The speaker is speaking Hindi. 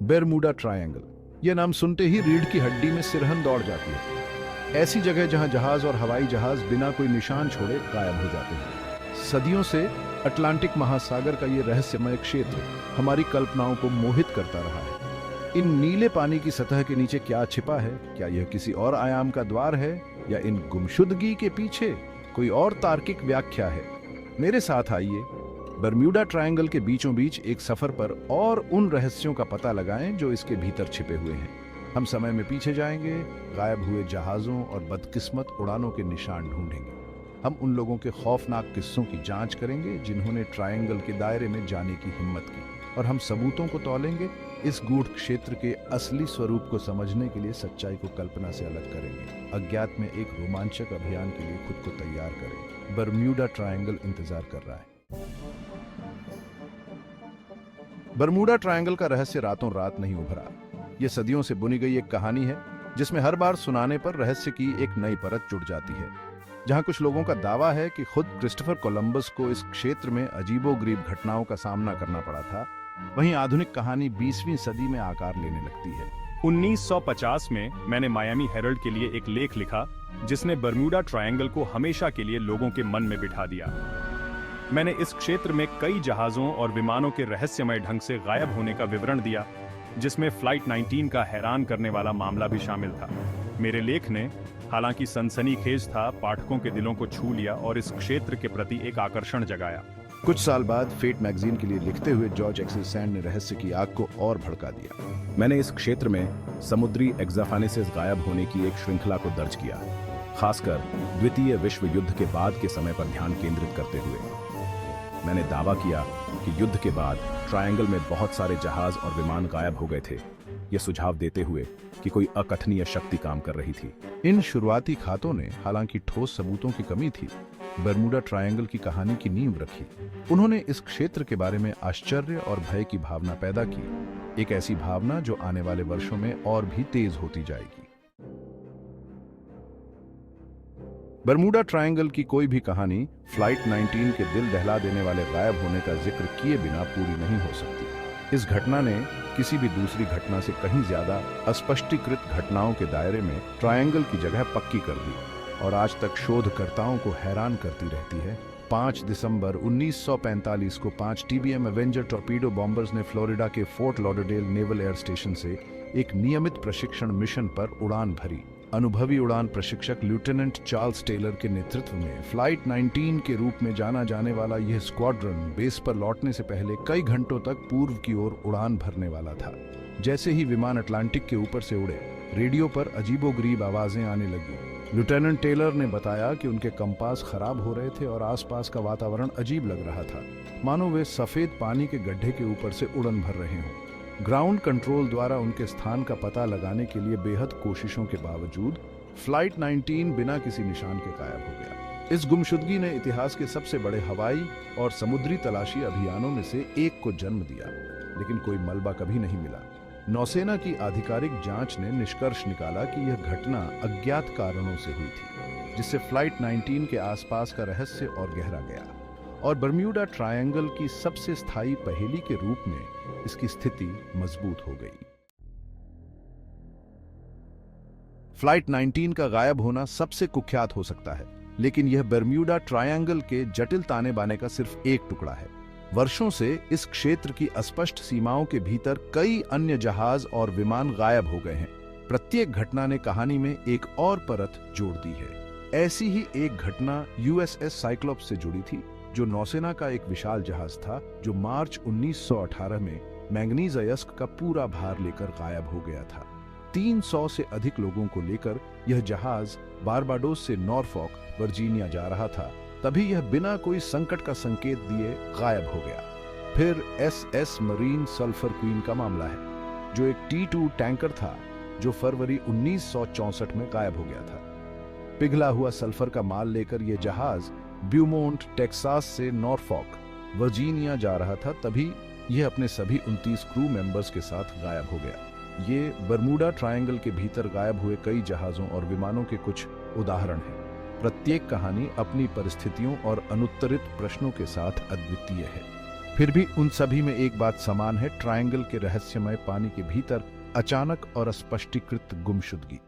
बेरमुडा ट्रायंगल, यह नाम सुनते ही रीढ़ की हड्डी में सिरहन दौड़ जाती है। ऐसी जगह जहां जहाज और हवाई जहाज बिना कोई निशान छोड़े गायब हो जाते हैं। सदियों से अटलांटिक महासागर का यह रहस्यमय क्षेत्र हमारी कल्पनाओं को मोहित करता रहा है। इन नीले पानी की सतह के नीचे क्या छिपा है? क्या यह किसी और आयाम का द्वार है, या इन गुमशुदगी के पीछे कोई और तार्किक व्याख्या है? मेरे साथ आइए, बरम्यूडा ट्रायंगल के बीचों बीच एक सफर पर और उन रहस्यों का पता लगाएं जो इसके भीतर छिपे हुए हैं। हम समय में पीछे जाएंगे, गायब हुए जहाजों और बदकिस्मत उड़ानों के निशान ढूंढेंगे। हम उन लोगों के खौफनाक किस्सों की जांच करेंगे जिन्होंने ट्रायंगल के दायरे में जाने की हिम्मत की, और हम सबूतों को तौलेंगे। इस गूढ़ क्षेत्र के असली स्वरूप को समझने के लिए सच्चाई को कल्पना से अलग करेंगे। अज्ञात में एक रोमांचक अभियान के लिए खुद को तैयार करें। बरम्यूडा ट्रायंगल इंतजार कर रहा है। बरमूडा ट्रायंगल का रहस्य रातों रात नहीं उभरा। यह सदियों से बुनी गई एक कहानी है जिसमें हर बार सुनाने पर रहस्य की एक नई परत जुड़ जाती है। जहां कुछ लोगों का दावा है कि खुद क्रिस्टोफर कोलंबस को इस क्षेत्र में अजीबोगरीब घटनाओं का सामना करना पड़ा था, वहीं आधुनिक कहानी 20वीं सदी में आकार लेने लगती है। 1950 में मैंने मायामी हेरल्ड के लिए एक लेख लिखा जिसने बरम्यूडा ट्रायंगल को हमेशा के लिए लोगों के मन में बिठा दिया। मैंने इस क्षेत्र में कई जहाजों और विमानों के रहस्यमय ढंग से गायब होने का विवरण दिया, जिसमें फ्लाइट 19 का हैरान करने वाला मामला भी शामिल था। मेरे लेख ने, हालांकि सनसनीखेज था, पाठकों के दिलों को छू लिया और इस क्षेत्र के प्रति एक आकर्षण जगाया। कुछ साल बाद फेट मैगजीन के लिए लिखते हुए जॉर्ज एक्सेल सैंड ने रहस्य की आग को और भड़का दिया। मैंने इस क्षेत्र में समुद्री एक्साफानेसिस गायब होने की एक श्रृंखला को दर्ज किया, खासकर द्वितीय विश्व युद्ध के बाद के समय पर ध्यान केंद्रित करते हुए। मैंने दावा किया कि युद्ध के बाद ट्रायंगल में बहुत सारे जहाज और विमान गायब हो गए थे, यह सुझाव देते हुए कि कोई अकथनीय शक्ति काम कर रही थी। इन शुरुआती खातों ने, हालांकि ठोस सबूतों की कमी थी, बरमूडा ट्रायंगल की कहानी की नींव रखी। उन्होंने इस क्षेत्र के बारे में आश्चर्य और भय की भावना पैदा की, एक ऐसी भावना जो आने वाले वर्षों में और भी तेज होती जाएगी। बरमूडा ट्रायंगल की कोई भी कहानी फ्लाइट 19 के दिल दहला देने वाले गायब होने का जिक्र किए बिना पूरी नहीं हो सकती। इस घटना ने किसी भी दूसरी घटना से कहीं ज्यादा अस्पष्टीकृत घटनाओं के दायरे में ट्रायंगल की जगह पक्की कर दी, और आज तक शोधकर्ताओं को हैरान करती रहती है। 5 दिसंबर 1945 को 5 TBM एवेंजर टॉर्पीडो बॉम्बर्स ने फ्लोरिडा के fort Lauderdale naval air station से एक नियमित प्रशिक्षण मिशन पर उड़ान भरी। अनुभवी उड़ान प्रशिक्षक लेफ्टिनेंट चार्ल्स टेलर के नेतृत्व में फ्लाइट 19 के रूप में जाना जाने वाला यह स्क्वाड्रन बेस पर लौटने से पहले कई घंटों तक पूर्व की ओर उड़ान भरने वाला था। जैसे ही विमान अटलांटिक के ऊपर से उड़े, रेडियो पर अजीबोगरीब आवाजें आने लगी। लेफ्टिनेंट टेलर ने बताया कि उनके कंपास खराब हो रहे थे और आसपास का वातावरण अजीब लग रहा था, मानो वे सफेद पानी के गड्ढे के ऊपर से उड़न भर रहे हों। ग्राउंड कंट्रोल द्वारा उनके स्थान का पता लगाने के लिए बेहद कोशिशों के बावजूद फ्लाइट 19 बिना किसी निशान के गायब हो गया। इस गुमशुदगी ने इतिहास के सबसे बड़े हवाई और समुद्री तलाशी अभियानों में से एक को जन्म दिया, लेकिन कोई मलबा कभी नहीं मिला। नौसेना की आधिकारिक जांच ने निष्कर्ष निकाला कि यह घटना अज्ञात कारणों से हुई थी, जिससे फ्लाइट 19 के आसपास का रहस्य और गहरा गया, और बरम्यूडा ट्रायंगल की सबसे स्थायी पहेली के रूप में इसकी स्थिति मजबूत हो गई। फ्लाइट 19 का गायब होना सबसे कुख्यात हो सकता है, लेकिन यह बरम्यूडा ट्रायंगल के जटिल ताने बाने का सिर्फ एक टुकड़ा है। वर्षों से इस क्षेत्र की अस्पष्ट सीमाओं के भीतर कई अन्य जहाज और विमान गायब हो गए हैं। प्रत्येक घटना ने कहानी में एक और परत जोड़ दी है। ऐसी ही एक घटना USS साइक्लोप्स से जुड़ी थी, जो नौसेना का एक विशाल जहाज था, जो मार्च 1918 में मैंगनीज अयस्क का पूरा भार लेकर गायब हो गया था। 300 से अधिक लोगों को लेकर यह जहाज बारबाडोस से नॉरफॉक, वर्जीनिया जा रहा था। तभी यह बिना कोई संकट का संकेत दिए गायब हो गया। फिर SS मरीन सल्फर क्वीन का मामला है, जो एक T2 टैंकर था जो फरवरी 1964 में गायब हो गया था। पिघला हुआ सल्फर का माल लेकर यह जहाज ब्यूमोंट, टेक्सास से नॉरफॉक, वर्जीनिया जा रहा था। तभी यह अपने सभी 29 क्रू मेंबर्स के साथ गायब हो गया। ये बरमूडा ट्रायंगल के भीतर गायब हुए कई जहाजों और विमानों के कुछ उदाहरण हैं। प्रत्येक कहानी अपनी परिस्थितियों और अनुत्तरित प्रश्नों के साथ अद्वितीय है। फिर भी उन सभी में एक बात समान है, ट्रायंगल के रहस्यमय पानी के भीतर अचानक और अस्पष्टीकृत गुमशुदगी।